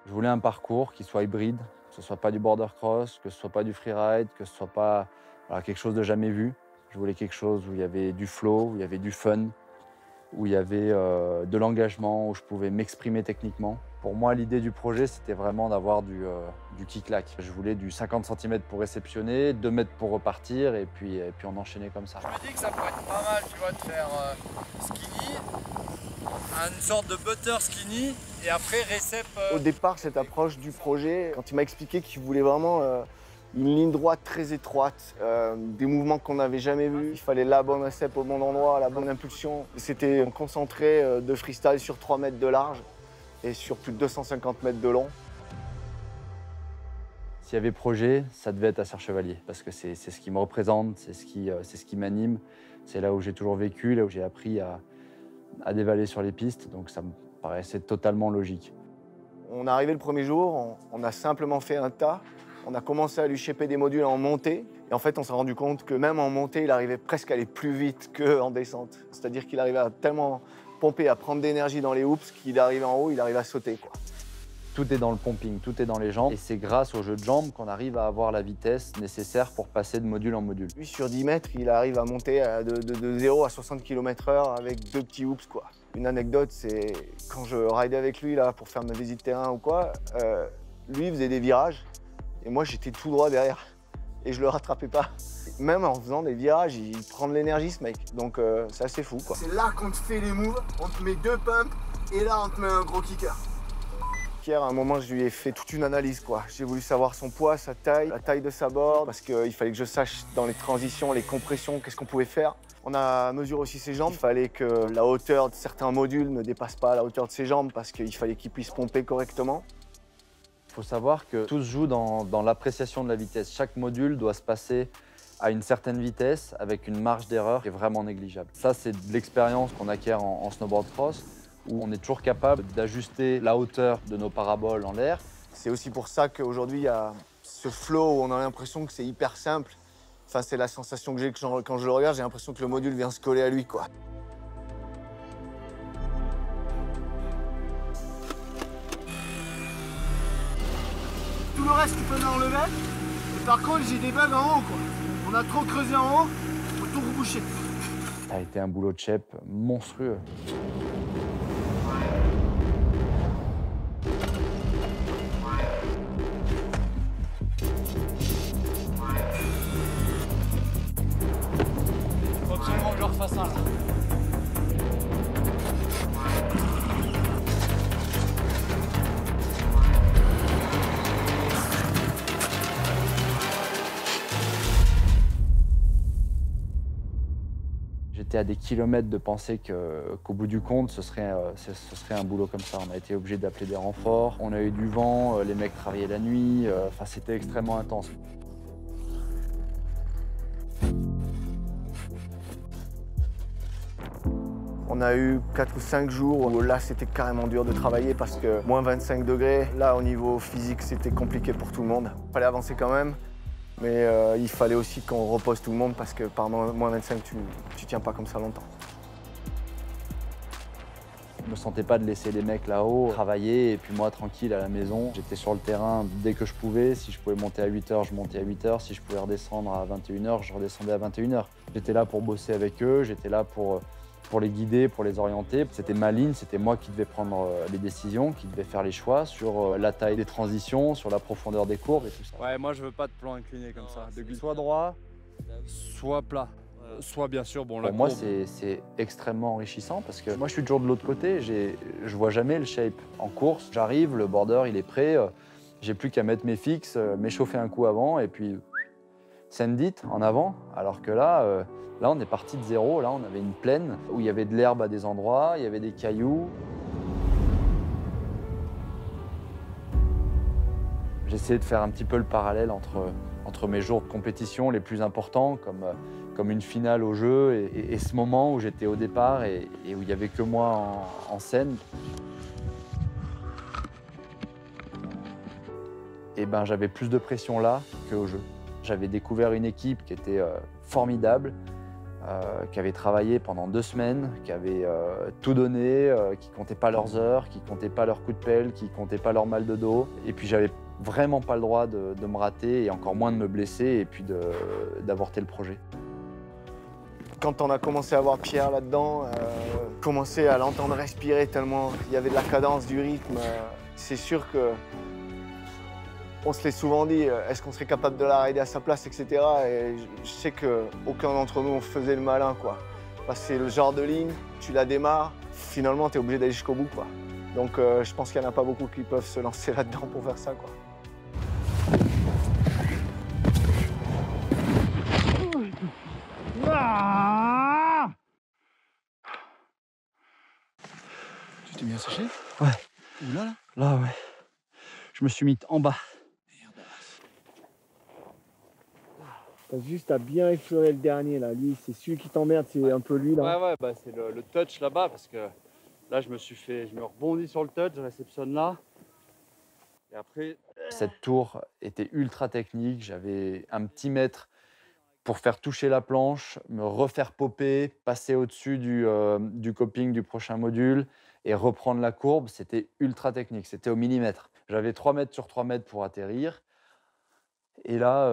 Je voulais un parcours qui soit hybride, que ce soit pas du border cross, que ce soit pas du freeride, que ce soit pas voilà, quelque chose de jamais vu. Je voulais quelque chose où il y avait du flow, où il y avait du fun, où il y avait de l'engagement, où je pouvais m'exprimer techniquement. Pour moi, l'idée du projet, c'était vraiment d'avoir du qui-claque. Je voulais du 50 centimètres pour réceptionner, 2 mètres pour repartir, et puis on enchaînait comme ça. Je me dis que ça pourrait être pas mal, tu vois, de faire skinny, une sorte de butter skinny, et après récep. Au départ, cette approche du projet, quand il m'a expliqué qu'il voulait vraiment une ligne droite très étroite, des mouvements qu'on n'avait jamais vus, il fallait la bonne récep au bon endroit, la bonne impulsion. C'était concentré de freestyle sur 3 mètres de large et sur plus de 250 mètres de long. S'il y avait projet, ça devait être à Serre-Chevalier, parce que c'est ce qui me représente, c'est ce qui m'anime, c'est là où j'ai toujours vécu, là où j'ai appris à dévaler sur les pistes, donc ça me paraissait totalement logique. On est arrivé le premier jour, on a simplement fait un tas. On a commencé à lui shaper des modules en montée. Et en fait, on s'est rendu compte que même en montée, il arrivait presque à aller plus vite qu'en descente. C'est-à-dire qu'il arrivait à tellement pomper, à prendre d'énergie dans les hoops, qu'il arrivait en haut, il arrivait à sauter, quoi. Tout est dans le pumping, tout est dans les jambes, et c'est grâce au jeu de jambes qu'on arrive à avoir la vitesse nécessaire pour passer de module en module. Lui, sur 10 mètres, il arrive à monter de 0 à 60 km/h avec 2 petits hoops, quoi. Une anecdote, c'est quand je ridais avec lui là, pour faire ma visite terrain ou quoi, lui, il faisait des virages, et moi, j'étais tout droit derrière. Et je le rattrapais pas. Même en faisant des virages, il prend de l'énergie, ce mec. Donc, c'est assez fou, quoi. C'est là qu'on te fait les moves, on te met 2 pumps, et là, on te met un gros kicker. Hier, à un moment, je lui ai fait toute une analyse, quoi. J'ai voulu savoir son poids, sa taille, la taille de sa board, parce qu'il fallait que je sache dans les transitions, les compressions, qu'est-ce qu'on pouvait faire. On a mesuré aussi ses jambes. Il fallait que la hauteur de certains modules ne dépasse pas la hauteur de ses jambes, parce qu'il fallait qu'il puisse pomper correctement. Il faut savoir que tout se joue dans l'appréciation de la vitesse. Chaque module doit se passer à une certaine vitesse avec une marge d'erreur qui est vraiment négligeable. Ça, c'est de l'expérience qu'on acquiert en snowboard cross, où on est toujours capable d'ajuster la hauteur de nos paraboles en l'air. C'est aussi pour ça qu'aujourd'hui, il y a ce flow où on a l'impression que c'est hyper simple. Enfin, c'est la sensation que j'ai quand je le regarde, j'ai l'impression que le module vient se coller à lui, quoi. Tout le reste, tu peux l'enlever. Mais par contre, j'ai des bugs en haut, quoi. On a trop creusé en haut, faut tout reboucher. Ça a été un boulot de chef monstrueux. Faut absolument que je refasse un là. J'étais à des kilomètres de penser qu'au bout du compte, ce serait un boulot comme ça. On a été obligé d'appeler des renforts, on a eu du vent, les mecs travaillaient la nuit, enfin, c'était extrêmement intense. On a eu 4 ou 5 jours où là, c'était carrément dur de travailler parce que moins 25 degrés, là, au niveau physique, c'était compliqué pour tout le monde. Il fallait avancer quand même, mais il fallait aussi qu'on repose tout le monde parce que par moins 25, tu tiens pas comme ça longtemps. Je me sentais pas de laisser les mecs là-haut travailler et puis moi tranquille à la maison. J'étais sur le terrain dès que je pouvais. Si je pouvais monter à 8h, je montais à 8h. Si je pouvais redescendre à 21h, je redescendais à 21h. J'étais là pour bosser avec eux, j'étais là pour les guider, pour les orienter. C'était ma ligne, c'était moi qui devais prendre les décisions, qui devais faire les choix sur la taille des transitions, sur la profondeur des courbes et tout ça. Ouais, moi je veux pas de plan incliné comme ça. Soit droit, Soit plat. Soit bien sûr, bon, la pour moi, courbe. c'est extrêmement enrichissant parce que moi, je suis toujours de l'autre côté. Je vois jamais le shape en course. J'arrive, le border, il est prêt. J'ai plus qu'à mettre mes fixes, m'échauffer un coup avant et puis send it en avant. Alors que là, là, on est parti de zéro. Là, on avait une plaine où il y avait de l'herbe à des endroits, il y avait des cailloux. J'essayais de faire un petit peu le parallèle entre mes jours de compétition les plus importants, comme une finale au jeu, et ce moment où j'étais au départ et où il n'y avait que moi en scène. Et ben, j'avais plus de pression là qu'au jeu. J'avais découvert une équipe qui était formidable, qui avaient travaillé pendant 2 semaines, qui avaient tout donné, qui ne comptaient pas leurs heures, qui ne comptaient pas leurs coups de pelle, qui ne comptaient pas leur mal de dos. Et puis j'avais vraiment pas le droit de me rater et encore moins de me blesser et puis d'avorter le projet. Quand on a commencé à voir Pierre là-dedans, commencer à l'entendre respirer tellement il y avait de la cadence, du rythme, c'est sûr que on se l'est souvent dit, est-ce qu'on serait capable de la rider à sa place, etc. Et je sais qu'aucun d'entre nous on faisait le malin, quoi. Parce que c'est le genre de ligne, tu la démarres, finalement tu es obligé d'aller jusqu'au bout, quoi. Donc je pense qu'il n'y en a pas beaucoup qui peuvent se lancer là-dedans pour faire ça, quoi. Tu t'es bien séché? Ouais. Où là? Là, ouais. Je me suis mis en bas. T'as juste à bien effleurer le dernier, là. Lui, c'est celui qui t'emmerde, c'est un peu lui, là. Ouais, bah, c'est le touch là-bas parce que là, je me rebondis sur le touch, je réceptionne là. Et après. Cette tour était ultra technique. J'avais un petit mètre pour faire toucher la planche, me refaire popper, passer au-dessus du coping du prochain module et reprendre la courbe. C'était ultra technique, c'était au millimètre. J'avais 3 mètres sur 3 mètres pour atterrir. Et là,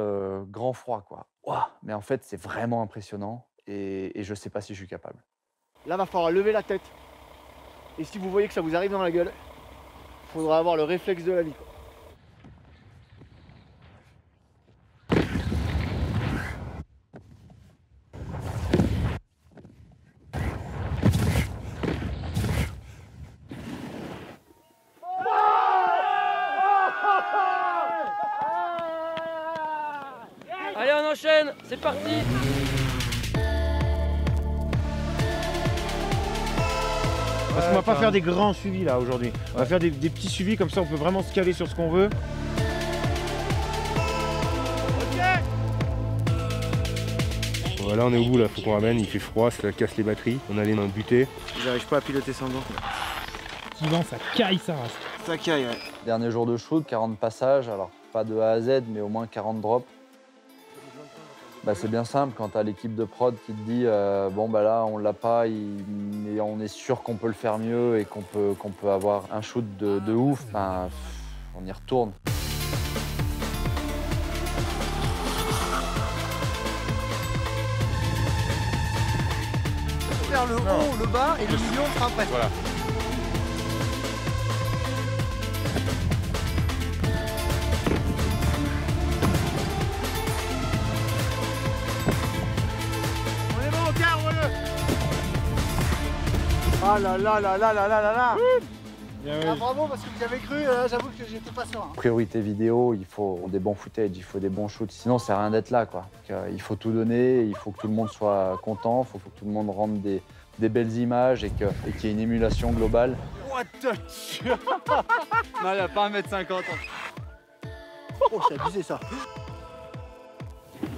grand froid, quoi. Ouah, mais en fait, c'est vraiment impressionnant et je ne sais pas si je suis capable. Là, va falloir lever la tête. Et si vous voyez que ça vous arrive dans la gueule, il faudra avoir le réflexe de la vie, quoi. Allez, on enchaîne, c'est parti. Parce qu'on va pas faire des grands suivis là aujourd'hui. On va faire des petits suivis comme ça on peut vraiment se caler sur ce qu'on veut. Voilà, on est au bout là, faut qu'on ramène, il fait froid, ça casse les batteries, on allait dans le buter. J'arrive pas à piloter sans gants. Souvent ça caille sa race. Ça caille, ouais. Dernier jour de shoot, 40 passages, alors pas de A à Z, mais au moins 40 drops. Bah, c'est bien simple quand tu as l'équipe de prod qui te dit bon bah là on l'a pas, mais on est sûr qu'on peut le faire mieux et qu'on peut avoir un shoot de ouf, ben, on y retourne. Faire le haut, le bas et le milieu on sera après. Voilà. On est bon, cadre-le. Ah là là là là là là là là. Ah, bravo parce que vous y avez cru, j'avoue que j'étais pas serein. Priorité vidéo, il faut des bons footage, il faut des bons shoots, sinon c'est rien d'être là, quoi. Donc, il faut tout donner, il faut que tout le monde soit content, il faut que tout le monde rende des belles images et qu'il y ait une émulation globale. What the Non, il n'y a pas 1m50. Oh, c'est abusé ça.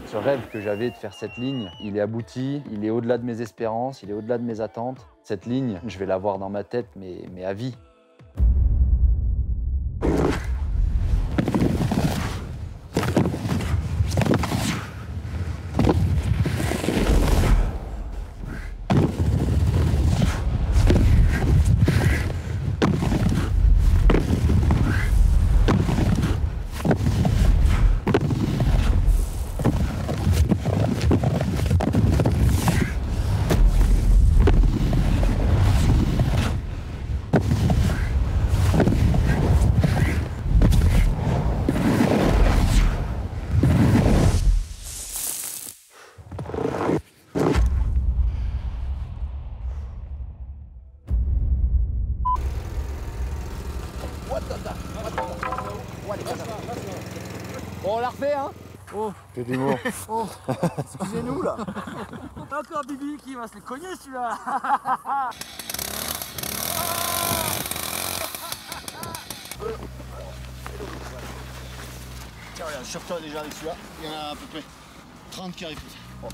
Ce rêve que j'avais de faire cette ligne, il est abouti, il est au-delà de mes espérances, il est au-delà de mes attentes. Cette ligne, je vais l'avoir dans ma tête, mais à vie. Bon, on la refait, hein. Oh, C'est du mot. oh, excusez-nous là. Encore Bibi qui va se les cogner celui-là. Tiens, regarde, je suis déjà avec celui-là. Il y en a à peu près 30 qui arrivent. Bon.